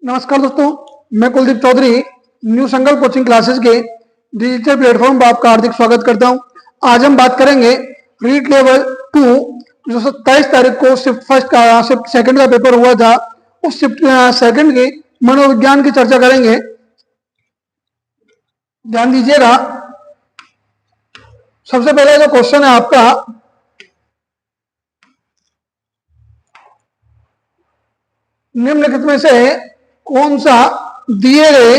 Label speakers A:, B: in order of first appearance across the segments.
A: नमस्कार दोस्तों, मैं कुलदीप चौधरी न्यू संकल्प कोचिंग क्लासेस के डिजिटल प्लेटफॉर्म पर आपका हार्दिक स्वागत करता हूं। आज हम बात करेंगे रीट लेवल 2 जो 27 तारीख को शिफ्ट फर्स्ट का शिफ्ट सेकंड का पेपर हुआ था, उस शिफ्ट सेकंड के मनोविज्ञान की चर्चा करेंगे। ध्यान दीजिएगा, सबसे पहले जो क्वेश्चन है आपका, निम्नलिखित में से कौन सा दिए गए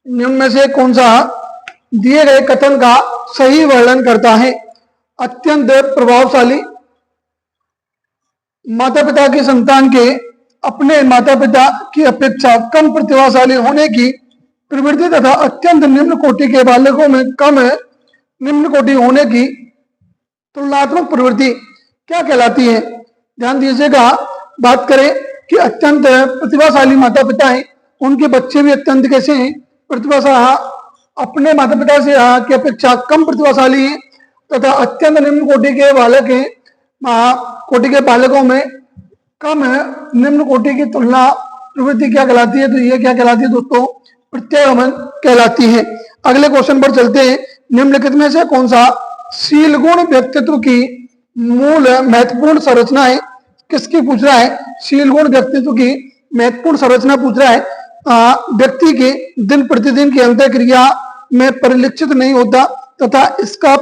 A: निम्न में से कौन सा दिए गए कथन का सही वर्णन करता है? अत्यंत प्रभावशाली, माता पिता की संतान के अपने माता पिता की अपेक्षा कम प्रतिभाशाली होने की प्रवृत्ति तथा अत्यंत निम्न कोटि के बालकों में कम निम्न कोटि होने की तुलनात्मक प्रवृत्ति क्या कहलाती है? ध्यान दीजिएगा, बात करें कि अत्यंत प्रतिभाशाली माता पिता हैं, उनके बच्चे भी अत्यंत कैसे हैं? प्रतिभाशाली, अपने माता पिता से की अपेक्षा कम प्रतिभाशाली हैं तथा अत्यंत निम्न कोटि के बालक हैं, कोटि के बालकों में कम निम्न कोटि की तुलना प्रवृत्ति क्या कहलाती है? तो ये क्या कहलाती है दोस्तों? प्रत्यागमन कहलाती है। अगले क्वेश्चन पर चलते हैं। निम्नलिखित में से कौन सा शील गुण व्यक्तित्व की मूल महत्वपूर्ण संरचना है? किसकी पूछ रहा है? शील गुण व्यक्तित्व की महत्वपूर्ण संरचना पूछ रहा है। व्यक्ति के दिन प्रतिदिन की अंतःक्रिया में परिलक्षित नहीं होता तथा इसका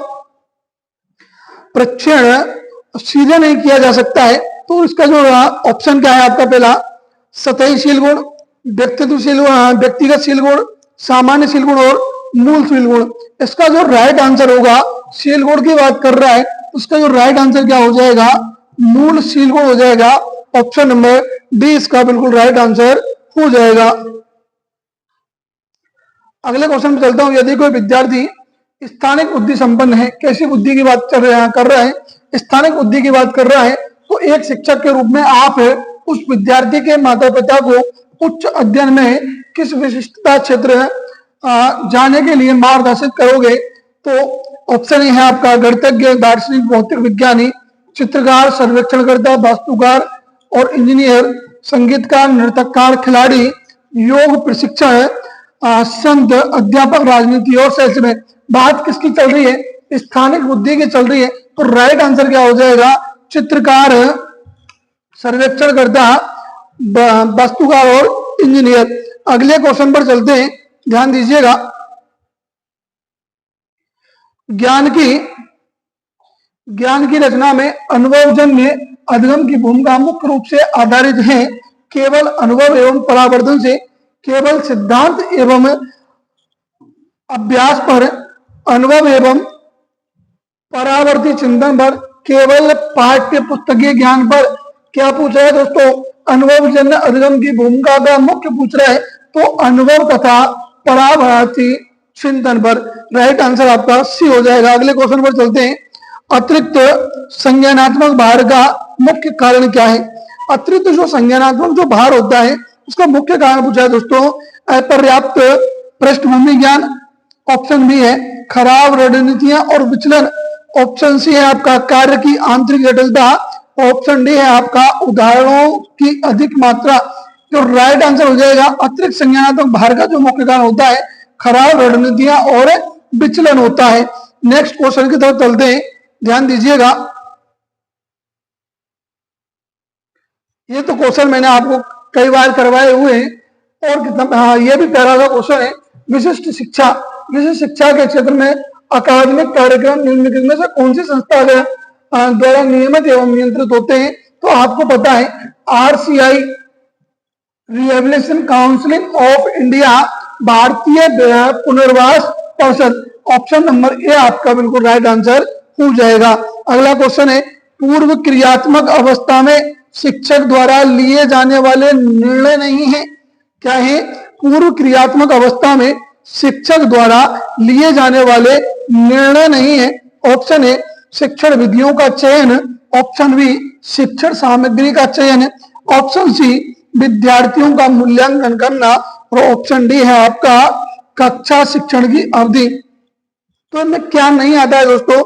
A: परीक्षण सीधे नहीं किया जा सकता है। तो इसका जो ऑप्शन क्या है आपका? पहला सतही शील गुण, व्यक्तित्व शील गुण, व्यक्तिगत शील गुण, सामान्य शील गुण और मूल शील गुण। इसका जो राइट आंसर होगा, शील गुण की बात कर रहा है, उसका जो राइट आंसर क्या हो जाएगा? मूल शील गुण हो जाएगा। ऑप्शन नंबर डी इसका बिल्कुल राइट आंसर हो जाएगा। अगले क्वेश्चन में चलता हूं। यदि कोई विद्यार्थी स्थानिक बुद्धि संपन्न है, कैसी बुद्धि की बात कर रहा है? स्थानिक बुद्धि की बात कर रहा है। तो एक शिक्षक के रूप में आप उस विद्यार्थी के माता पिता को उच्च अध्ययन में किस विशिष्टता क्षेत्र जाने के लिए मार्गदर्शित करोगे? तो ऑप्शन है आपका गणितज्ञ, दार्शनिक, भौतिक विज्ञानी, चित्रकार, सर्वेक्षणकर्ता, वास्तुकार और इंजीनियर, संगीतकार, नृत्यकार, खिलाड़ी, योग प्रशिक्षण, संत, अध्यापक, राजनीति और सेल्समैन। बात किसकी चल रही है? स्थानिक बुद्धि की चल रही है। तो राइट आंसर क्या हो जाएगा? चित्रकार, सर्वेक्षणकर्ता, वास्तुकार और इंजीनियर। अगले क्वेश्चन पर चलते हैं। ध्यान दीजिएगा, ज्ञान की रचना में अनुभवजन्य अधिगम की भूमिका मुख्य रूप से आधारित है केवल अनुभव एवं परावर्तन से, केवल सिद्धांत एवं अभ्यास पर, अनुभव एवं परावर्ती चिंतन पर, केवल पाठ्य पुस्तकीय ज्ञान पर। क्या पूछ रहा है दोस्तों? अनुभवजन्य अधिगम की भूमिका का मुख्य पूछ रहा है, तो अनुभव तथा परावर्ती चिंतन पर। राइट आंसर आपका सी हो जाएगा। अगले क्वेश्चन पर चलते हैं। अतिरिक्त संज्ञानात्मक भार का मुख्य कारण क्या है? अतिरिक्त जो संज्ञानात्मक जो भार होता है, उसका मुख्य कारण पूछा है दोस्तों। अपर्याप्त पृष्ठभूमि ज्ञान, ऑप्शन बी है खराब रणनीतियां और विचलन, ऑप्शन सी है आपका कार्य की आंतरिक जटिलता, ऑप्शन डी है आपका उदाहरणों की अधिक मात्रा। जो राइट आंसर हो जाएगा, अतिरिक्त संज्ञानात्मक भार का जो मुख्य कारण होता है खराब रणनीतियां और विचलन होता है। नेक्स्ट क्वेश्चन की तरफ चलते हैं। ध्यान दीजिएगा, ये तो क्वेश्चन मैंने आपको कई बार करवाए हुए हैं और कितना ये भी पहला का क्वेश्चन है। विशिष्ट शिक्षा, विशिष्ट शिक्षा के क्षेत्र में अकादमिक कार्यक्रम निम्नलिखित में से कौन सी संस्था द्वारा नियमित एवं नियंत्रित होते हैं? तो आपको पता है RCI, rehabilitation counselling of India, भारतीय पुनर्वास परिषद। ऑप्शन नंबर ए आपका बिल्कुल राइट आंसर हो जाएगा। अगला क्वेश्चन है, पूर्व क्रियात्मक अवस्था में शिक्षक द्वारा लिए जाने वाले निर्णय नहीं है। क्या है? पूर्व क्रियात्मक अवस्था में शिक्षक द्वारा लिए जाने वाले निर्णय नहीं है। ऑप्शन ए शिक्षण विधियों का चयन, ऑप्शन बी शिक्षण सामग्री का चयन, ऑप्शन सी विद्यार्थियों का मूल्यांकन करना और ऑप्शन डी है आपका कक्षा शिक्षण की अवधि। तो इनमें क्या नहीं आता है दोस्तों?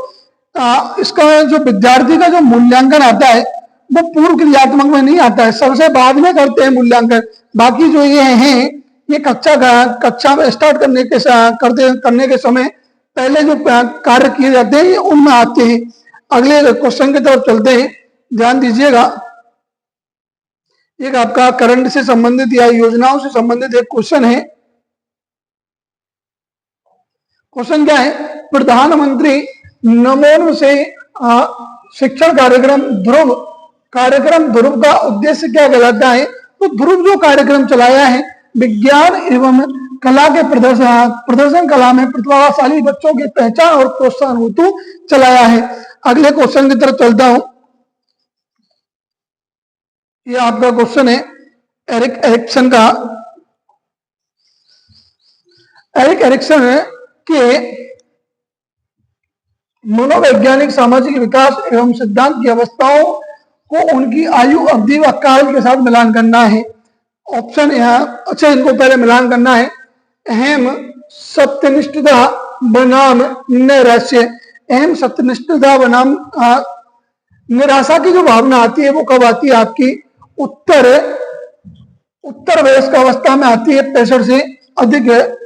A: इसका जो विद्यार्थी का जो मूल्यांकन आता है वो पूर्व क्रियात्मक में नहीं आता है, सबसे बाद में करते हैं मूल्यांकन। बाकी जो ये हैं ये कक्षा में स्टार्ट करने के समय पहले जो कार्य किए जाते हैं ये उनमें आते हैं। अगले क्वेश्चन की तरफ चलते हैं, ध्यान दीजिएगा। एक आपका करंट से संबंधित या योजनाओं से संबंधित एक क्वेश्चन है। क्वेश्चन क्या है, प्रधानमंत्री नमोन्मुख से शिक्षण कार्यक्रम ध्रुव का उद्देश्य क्या कहलाता है? तो ध्रुव जो कार्यक्रम चलाया है विज्ञान एवं कला के प्रदर्शन कला में प्रतिभाशाली बच्चों की पहचान और प्रोत्साहन हेतु चलाया है। अगले क्वेश्चन की तरफ चलता हूं। ये आपका क्वेश्चन है एरिक एरिक्सन का। एरिक एरिक्सन के मनोवैज्ञानिक सामाजिक विकास एवं सिद्धांत की अवस्थाओं को उनकी आयु अवधि व काल के साथ मिलान करना है। ऑप्शन यहाँ अच्छा, इनको पहले मिलान करना है। अहम सत्यनिष्ठता बनाम नैराश्य। अहम सत्यनिष्ठता बनाम निराशा की जो भावना आती है वो कब आती है? आपकी उत्तर वयस्क अवस्था में आती है, 65 से अधिक है।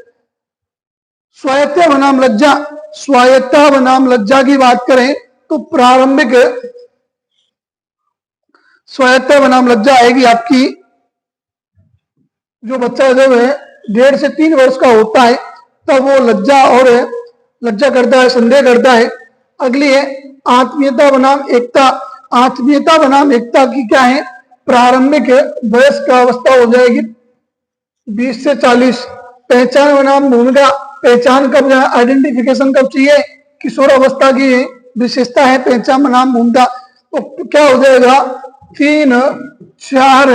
A: स्वायत्ता बनाम लज्जा, स्वायत्ता बनाम लज्जा की बात करें तो प्रारंभिक स्वायत्ता बनाम लज्जा आएगी आपकी जो बच्चा जब है 1.5 से 3 वर्ष का होता है तब वो लज्जा करता है, संदेह करता है। अगली है आत्मीयता बनाम एकता। आत्मीयता बनाम एकता की क्या है? प्रारंभिक वयस्क अवस्था हो जाएगी 20 से 40। पहचान बनाम भूमिका, पहचान कब, आइडेंटिफिकेशन कब चाहिए? किशोर अवस्था की विशेषता है पहचान बनाम भूमिका। तो क्या हो जाएगा? 3, 4,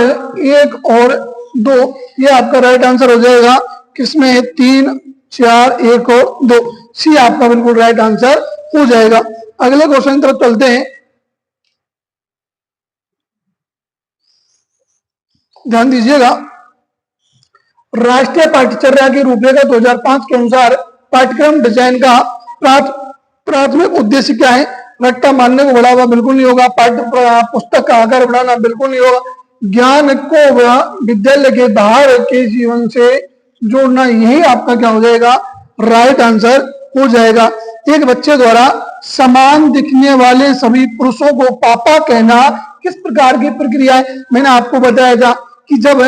A: 1 और 2, ये आपका राइट आंसर हो जाएगा। किसमें? 3, 4, 1 और 2, सी आपका बिल्कुल राइट आंसर हो जाएगा। अगले क्वेश्चन की तरफ चलते हैं, ध्यान दीजिएगा। राष्ट्रीय पाठ्यचर्या की रूपरेखा 2005 के अनुसार पाठ्यक्रम डिजाइन का प्राथमिक उद्देश्य क्या है? रट्टा मारने को बढ़ावा बिल्कुल नहीं होगा। पाठ्य पुस्तक का आकार बढ़ाना बिल्कुल नहीं होगा। ज्ञान को विद्यालय के बाहर के जीवन से जोड़ना, यही आपका क्या हो जाएगा? राइट आंसर हो जाएगा। एक बच्चे द्वारा समान दिखने वाले सभी पुरुषों को पापा कहना किस प्रकार की प्रक्रिया है? मैंने आपको बताया था कि जब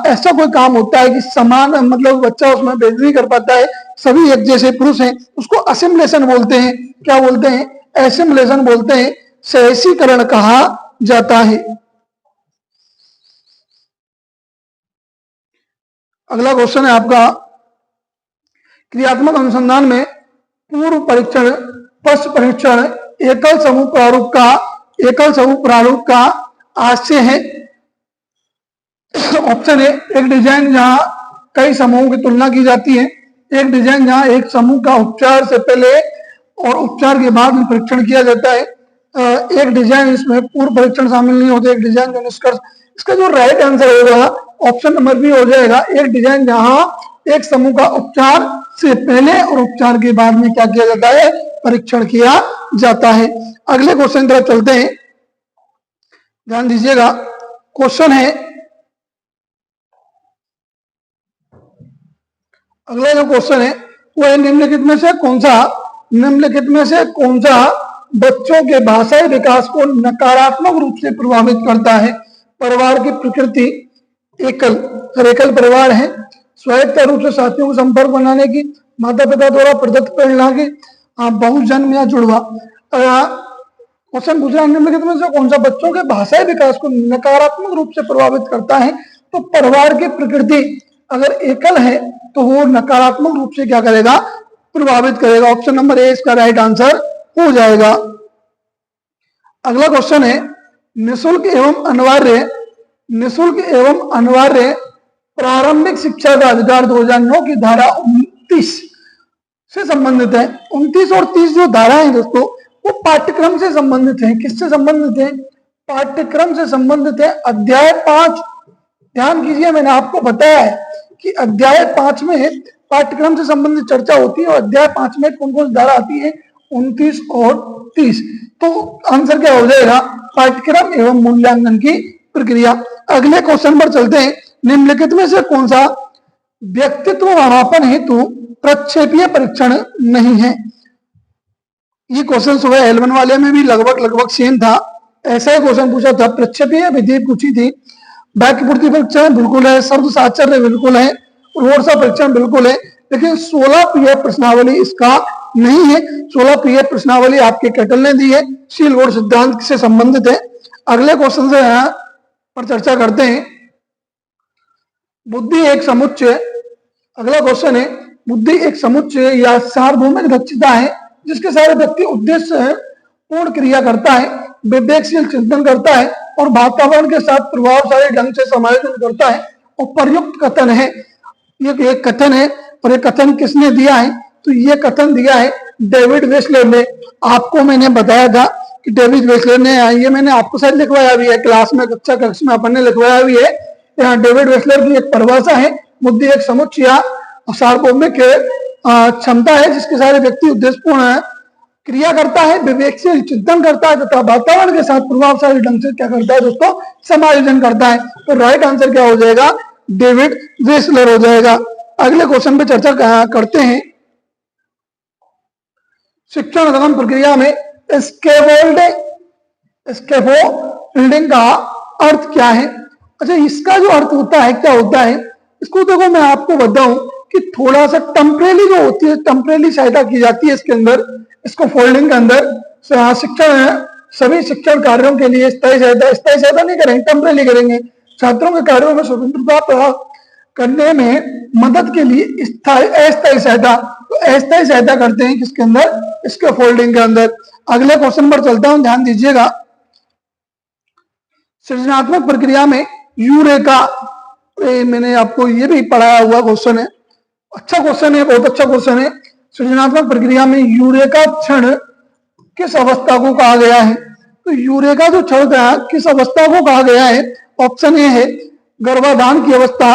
A: ऐसा कोई काम होता है कि समान मतलब बच्चा उसमें भेद नहीं कर पाता है, सभी एक जैसे पुरुष हैं, उसको असिमिलेशन बोलते हैं। क्या बोलते हैं? एसिमिलेशन बोलते हैं, सहसीकरण कहा जाता है। अगला क्वेश्चन है आपका, क्रियात्मक अनुसंधान में पूर्व परीक्षण, पश्च परीक्षण एकल समूह प्रारूप का आशय है। ऑप्शन है एक डिजाइन जहां कई समूहों की तुलना की जाती है, एक डिजाइन जहां एक समूह का उपचार से पहले और उपचार के बाद में परीक्षण किया जाता है, एक डिजाइन इसमें पूर्व परीक्षण शामिल नहीं होते, एक डिजाइन जो निष्कर्ष। इसका जो राइट आंसर होगा ऑप्शन नंबर बी हो जाएगा, एक डिजाइन जहां एक समूह का उपचार से पहले और उपचार के बाद में क्या किया जाता है? परीक्षण किया जाता है। अगले क्वेश्चन की तरफ चलते हैं, ध्यान दीजिएगा। क्वेश्चन है, अगला जो क्वेश्चन है वो है निम्नलिखित में से कौन सा बच्चों के भाषाई विकास को नकारात्मक रूप से प्रभावित करता है? परिवार की प्रकृति, एकल परिवार है, स्वायत्त रूप से साथियों को संपर्क बनाने की, माता पिता द्वारा प्रदत्त प्रेरणा की, बहुजन्म या जुड़वा। क्वेश्चन पूछ रहा है निम्नलिखित में से कौन सा बच्चों के भाषाई विकास को नकारात्मक रूप से प्रभावित करता है? तो परिवार की प्रकृति अगर एकल है तो वो नकारात्मक रूप से क्या करेगा? प्रभावित करेगा। ऑप्शन नंबर ए इसका राइट आंसर हो जाएगा। अगला क्वेश्चन है, निःशुल्क एवं अनिवार्य प्रारंभिक शिक्षा का अधिकार 2009 की धारा 29 से संबंधित है। 29 और 30 जो धारा है दोस्तों वो पाठ्यक्रम से संबंधित है। किससे संबंधित है? पाठ्यक्रम से संबंधित है। अध्याय 5, ध्यान कीजिए, मैंने आपको बताया है कि अध्याय 5 में पाठ्यक्रम से संबंधित चर्चा होती है और अध्याय 5 में कौन कौन सी धारा आती है 29 और 30। तो आंसर क्या हो जाएगा? पाठ्यक्रम एवं मूल्यांकन की प्रक्रिया। अगले क्वेश्चन पर चलते हैं। निम्नलिखित में से कौन सा व्यक्तित्व मापन हेतु प्रक्षेपीय परीक्षण नहीं है? ये क्वेश्चन सुबह L1 वाले में भी लगभग सेम था। ऐसा ही क्वेश्चन पूछा था, प्रक्षेपीय विधि पूछी थी। वाक्य पूर्ति परीक्षण बिल्कुल है, शब्द साक्षर बिल्कुल है, रोड सा परीक्षण बिल्कुल है, लेकिन 16 पीएफ प्रश्नावली इसका नहीं है। 16 पीएफ प्रश्नावली आपके कैटल ने दी है, शील रोड सिद्धांत से संबंधित है। अगले क्वेश्चन से पर चर्चा करते हैं। बुद्धि एक समुच्चय, अगला क्वेश्चन है, बुद्धि एक समुच्चय या सार्वभौमिक दक्षता है जिसके सारे व्यक्ति उद्देश्य पूर्ण क्रिया करता है, विवेकशील चिंतन करता है और वातावरण के साथ प्रभावशाली ढंग से समायोजन करता है। और प्रयुक्त कथन है, ये एक कथन है, और ये कथन किसने दिया है? तो ये कथन दिया है डेविड वेसलर ने। आपको मैंने बताया था कि डेविड वेसलर ने, ये मैंने आपको शायद लिखवाया भी है क्लास में, कक्षा में अपन ने लिखवाया भी है। यहाँ डेविड वेसलर की एक परिभाषा है, बुद्धि एक समुच्चय और सार्वभौमिक क्षमता है जिसके सारे व्यक्ति उद्देश्यपूर्ण क्रिया करता है, विवेकशील चिंतन करता है तथा वातावरण के साथ प्रभावशाली ढंग से क्या करता है दोस्तों? समायोजन करता है। तो राइट आंसर क्या हो जाएगा? डेविड वेसलर हो जाएगा। अगले क्वेश्चन पे चर्चा करते हैं। शिक्षण गमन प्रक्रिया में स्कैफोल्डिंग का अर्थ क्या है? अच्छा, इसका जो अर्थ होता है क्या होता है? इसको देखो मैं आपको बताऊं कि थोड़ा सा टेम्परेरी जो होती है, टेम्परेरी सहायता की जाती है इसके अंदर, इसको फोल्डिंग के अंदर शिक्षण, सभी शिक्षण कार्यों के लिए स्थायी सहायता नहीं करेंगे, टेम्परेरी करेंगे। छात्रों के कार्यों में स्वतंत्रता प्राप्त करने में मदद के लिए अस्थायी सहायता, तो अस्थायी सहायता करते हैं किसके अंदर? इसके फोल्डिंग के अंदर। अगले क्वेश्चन पर चलता हूं, ध्यान दीजिएगा। सृजनात्मक प्रक्रिया में यूरेका, मैंने आपको ये भी पढ़ाया हुआ क्वेश्चन है, अच्छा क्वेश्चन है, बहुत अच्छा क्वेश्चन है। सृजनात्मक प्रक्रिया में यूरेका क्षण किस अवस्था को कहा गया है? तो यूरेका जो क्षण किस अवस्था को कहा गया है? ऑप्शन ए है गर्भाधान की अवस्था,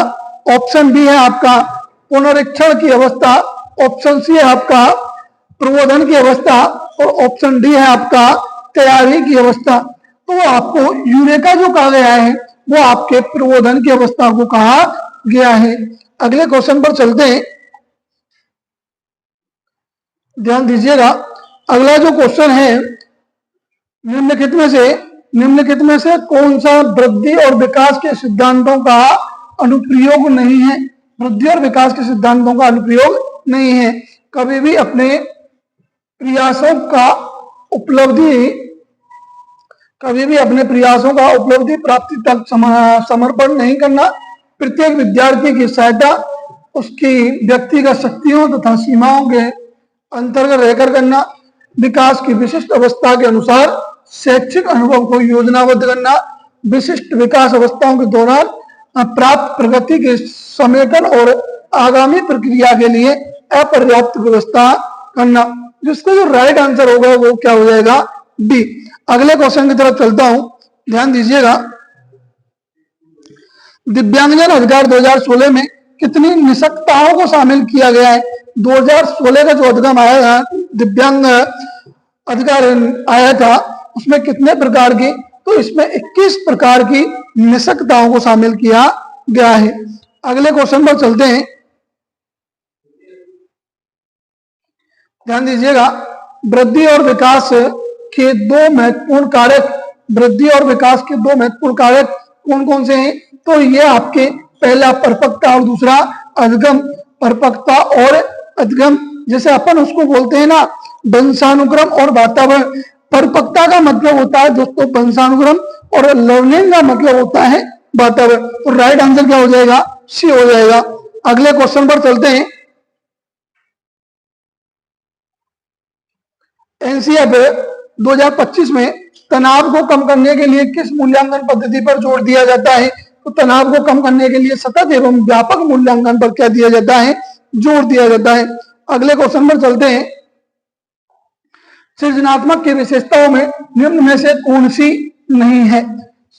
A: ऑप्शन बी है आपका पुनरीक्षण की अवस्था, ऑप्शन सी है आपका प्रबोधन की अवस्था और ऑप्शन डी है आपका तैयारी की अवस्था। तो आपको यूरेका जो कहा गया है वो आपके प्रबोधन की अवस्था को कहा गया है। अगले क्वेश्चन पर चलते हैं, ध्यान दीजिएगा। अगला जो क्वेश्चन है, निम्नलिखित में से कौन सा वृद्धि और विकास के सिद्धांतों का अनुप्रयोग नहीं है? वृद्धि और विकास के सिद्धांतों का अनुप्रयोग नहीं है। कभी भी अपने प्रयासों का उपलब्धि प्राप्ति तक समर्पण नहीं करना। प्रत्येक विद्यार्थी की सहायता उसकी व्यक्तिगत शक्तियों तथा सीमाओं के अंतर्गत रहकर करना। विकास की विशिष्ट अवस्था के अनुसार शैक्षिक अनुभव को योजनाबद्ध करना। विशिष्ट विकास अवस्थाओं के दौरान प्राप्त प्रगति के समेटन और आगामी प्रक्रिया के लिए अपर्याप्त व्यवस्था करना। जिसका जो राइट आंसर होगा वो क्या हो जाएगा? डी। अगले क्वेश्चन की तरफ चलता हूं, ध्यान दीजिएगा। दिव्यांगजन अधिकार 2016 में कितनी निष्पक्षताओं को शामिल किया गया है? 2016 का जो अधिगम आया था, दिव्यांग अधिकार आया था, उसमें कितने प्रकार की? तो इसमें 21 प्रकार की निष्पक्षताओं को शामिल किया गया है। अगले क्वेश्चन पर चलते हैं, ध्यान दीजिएगा। वृद्धि और विकास के दो महत्वपूर्ण कारक, वृद्धि और विकास के दो महत्वपूर्ण कारक कौन कौन से हैं? तो ये आपके पहला परिपक्वता और दूसरा अधिगम। परिपक्वता और अधिगम, जैसे अपन उसको बोलते हैं ना वंशानुक्रम और वातावरण। परिपक्वता का मतलब होता है दोस्तों वंशानुक्रम और लर्निंग का मतलब होता है वातावरण। तो राइट आंसर क्या हो जाएगा? सी हो जाएगा। अगले क्वेश्चन पर चलते हैं। एनसीएफ 2025 में तनाव को कम करने के लिए किस मूल्यांकन पद्धति पर जोर दिया जाता है? तो तनाव को कम करने के लिए सतत एवं व्यापक मूल्यांकन पर क्या दिया जाता है? जोर दिया जाता है। अगले क्वेश्चन पर चलते हैं। सृजनात्मक की विशेषताओं में निम्न में से कौन सी नहीं है?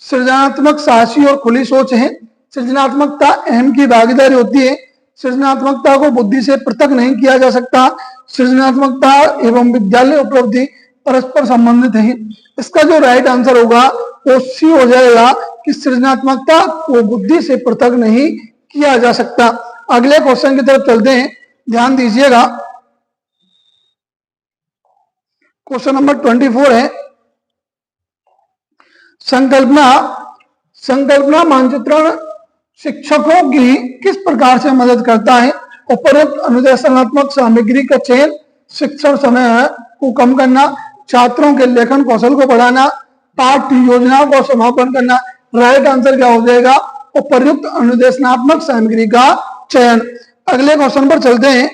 A: सृजनात्मक साहसी और खुली सोच है। सृजनात्मकता अहम की भागीदारी होती है। सृजनात्मकता को बुद्धि से पृथक नहीं किया जा सकता। सृजनात्मकता एवं विद्यालय उपलब्धि परस्पर संबंधित है। इसका जो राइट आंसर होगा वो सी हो जाएगा कि सृजनात्मकता को बुद्धि से पृथक नहीं किया जा सकता। अगले क्वेश्चन की तरफ चलते हैं, ध्यान दीजिएगा। क्वेश्चन नंबर 24 है, संकल्पना मानचित्रण शिक्षकों की किस प्रकार से मदद करता है? उपरोक्त अनुदेशनात्मक सामग्री का चयन, शिक्षण समय को कम करना, छात्रों के लेखन कौशल को बढ़ाना, पाठ्य योजनाओं को समापन करना। राइट आंसर क्या हो जाएगा? उपर्युक्त अनुदेशनात्मक सामग्री का चयन। अगले क्वेश्चन पर चलते हैं।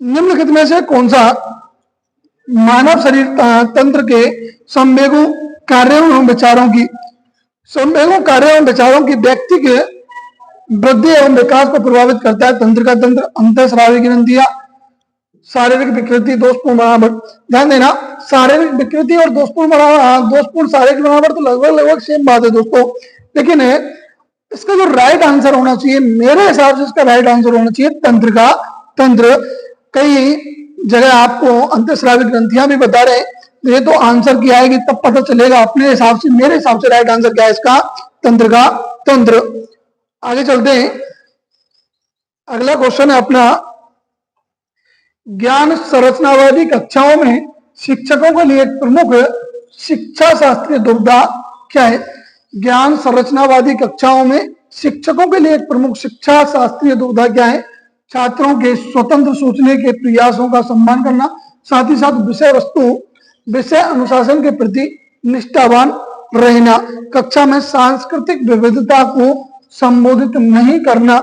A: निम्नलिखित में से कौन सा मानव शरीर तंत्र के संवेगों, कार्यों एवं विचारों की व्यक्ति के वृद्धि एवं विकास को प्रभावित करता है? तंत्र का तंत्र, अंतःस्रावी ग्रंथियां, शारीरिक विकृति, दोषपूर्ण बनावट। ध्यान देना, शारीरिक विकृति और दोषपूर्ण शारीरिक बनावट तो लगभग सेम बात है दोस्तों, लेकिन इसका जो राइट आंसर होना चाहिए, मेरे हिसाब से इसका राइट आंसर होना चाहिए तंत्र का तंत्र। कई जगह आपको अंतःस्रावी ग्रंथियां भी बता रहे हैं, ये तो आंसर क्या आएगी तब पता चलेगा अपने हिसाब से। मेरे हिसाब से राइट आंसर क्या है इसका? तंत्र का तंत्र। आगे चलते हैं। अगला क्वेश्चन है अपना, ज्ञान संरचनावादी कक्षाओं में शिक्षकों के लिए एक प्रमुख शिक्षा शास्त्रीय दुविधा क्या है? ज्ञान संरचनावादी कक्षाओं में शिक्षकों के लिए एक प्रमुख शिक्षा शास्त्रीय दुविधा क्या है? छात्रों के स्वतंत्र सोचने के प्रयासों का सम्मान करना, साथ ही साथ विषय अनुशासन के प्रति निष्ठावान रहना, कक्षा में सांस्कृतिक विविधता को संबोधित नहीं करना,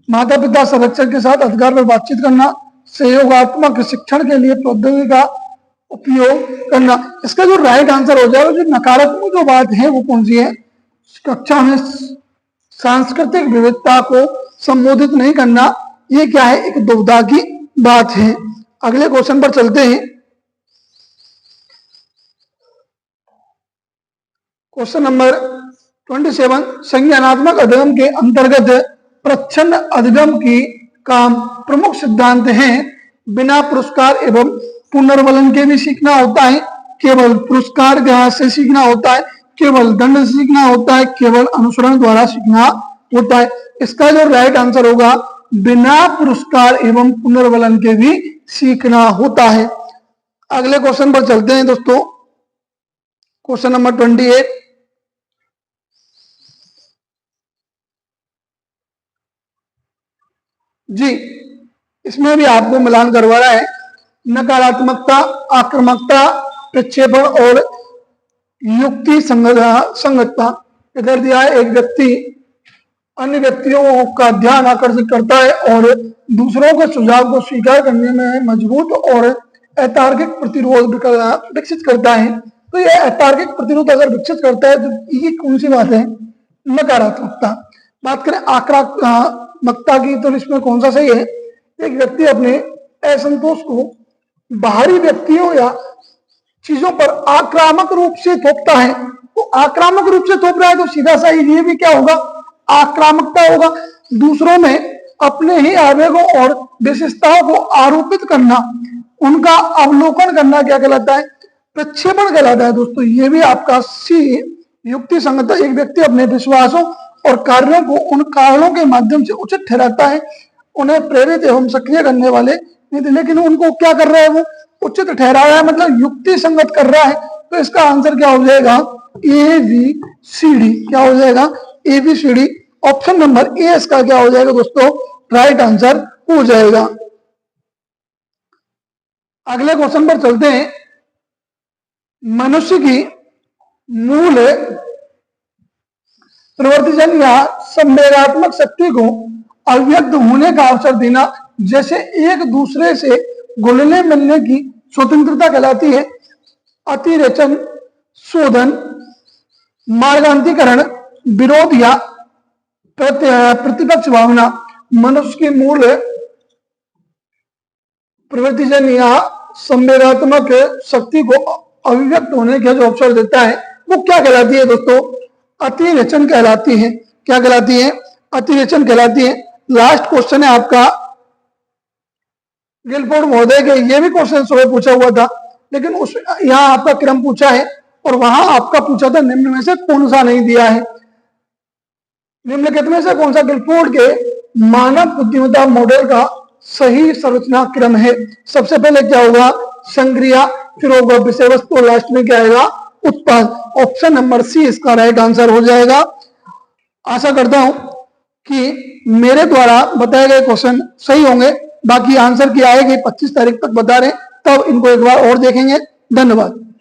A: माता पिता संरक्षक के साथ अधिकार पर बातचीत करना, सहयोगात्मक शिक्षण के लिए प्रौद्योगिकी का उपयोग करना। इसका जो राइट आंसर हो जाएगा, जो नकारात्मक जो बात है वो कौन सी है? कक्षा में सांस्कृतिक विविधता को संबोधित नहीं करना, ये क्या है? एक दुविधा की बात है। अगले क्वेश्चन पर चलते हैं। क्वेश्चन नंबर 27, संज्ञानात्मक अधिगम के अंतर्गत प्रच्छन्न अधिगम की काम प्रमुख सिद्धांत हैं। बिना पुरस्कार एवं पुनर्वलन के भी सीखना होता है, केवल पुरस्कार से सीखना होता है, केवल दंड से सीखना होता है, केवल अनुसरण द्वारा सीखना होता है। इसका जो राइट आंसर होगा, बिना पुरस्कार एवं पुनर्वलन के भी सीखना होता है। अगले क्वेश्चन पर चलते हैं दोस्तों। क्वेश्चन नंबर 28, जी इसमें भी आपको मिलान करवा रहा है। नकारात्मकता, आक्रामकता, प्रक्षेपण और युक्ति संगतता। इधर दिया है, एक व्यक्ति अन्य व्यक्तियों का ध्यान आकर्षित करता है और दूसरों के सुझाव को स्वीकार करने में मजबूत और अतार्किक प्रतिरोध विकसित करता है। तो ये अतार्किक प्रतिरोध अगर विकसित करता है तो ये कौन सी बात है? नकारात्मकता। बात करें आक्रामकता की तो इसमें कौन सा सही है? एक व्यक्ति अपने असंतोष को बाहरी व्यक्तियों या चीजों पर आक्रामक रूप से थोपता है। तो आक्रामक रूप से थोप रहा है तो सीधा सा ये भी क्या होगा? आक्रामकता होगा। दूसरों में अपने ही आवेगों और विशेषताओं को आरोपित करना, उनका अवलोकन करना क्या कहलाता है? प्रक्षेपण कहलाता है दोस्तों। ये भी आपका सी युक्ति संगतता। एक व्यक्ति अपने विश्वासों और कार्यों को उन कारणों के माध्यम से उचित ठहराता है, उन्हें प्रेरित एवं सक्रिय करने वाले नहीं, लेकिन उनको क्या कर रहा है? वो उचित ठहरा रहा है, मतलब युक्ति संगत कर रहा है। तो इसका आंसर क्या हो जाएगा? ABCD। क्या हो जाएगा? ABCD। ऑप्शन नंबर ए इसका क्या हो जाएगा दोस्तों? राइट आंसर हो जाएगा। अगले क्वेश्चन पर चलते हैं। मनुष्य की मूल प्रवृत्तिजन या संवेगात्मक शक्ति को अव्यक्त होने का अवसर देना, जैसे एक दूसरे से घुलने मिलने की स्वतंत्रता कहलाती है। अतिरेचन, शोधन, मार्गांतरीकरण, विरोध या प्रतिपक्ष भावना। मनुष्य की मूल प्रवृत्तिजन या संवेगात्मक शक्ति को अभिव्यक्त होने का जो अवसर देता है वो क्या कहलाती है दोस्तों? अतिरेचन कहलाती है। क्या कहलाती है? अतिरेचन कहलाती है। लास्ट क्वेश्चन है आपका गिलफोर्ड महोदय के, ये भी क्वेश्चन सुबह पूछा हुआ था, लेकिन उस यहाँ आपका क्रम पूछा है और वहां आपका पूछा था निम्न में से कौन सा नहीं दिया है। निम्नलिखित में से कौन सा गिलफोर्ड के मानव बुद्धिमत्ता मॉडल का सही संरचना क्रम है? सबसे पहले क्या होगा? संक्रिया, फिर होगा विषय वस्तु और लास्ट में क्या आएगा? उत्पाद। ऑप्शन नंबर सी इसका राइट आंसर हो जाएगा। आशा करता हूं कि मेरे द्वारा बताए गए क्वेश्चन सही होंगे। बाकी आंसर की आएगी 25 तारीख तक बता रहे, तब इनको एक बार और देखेंगे। धन्यवाद।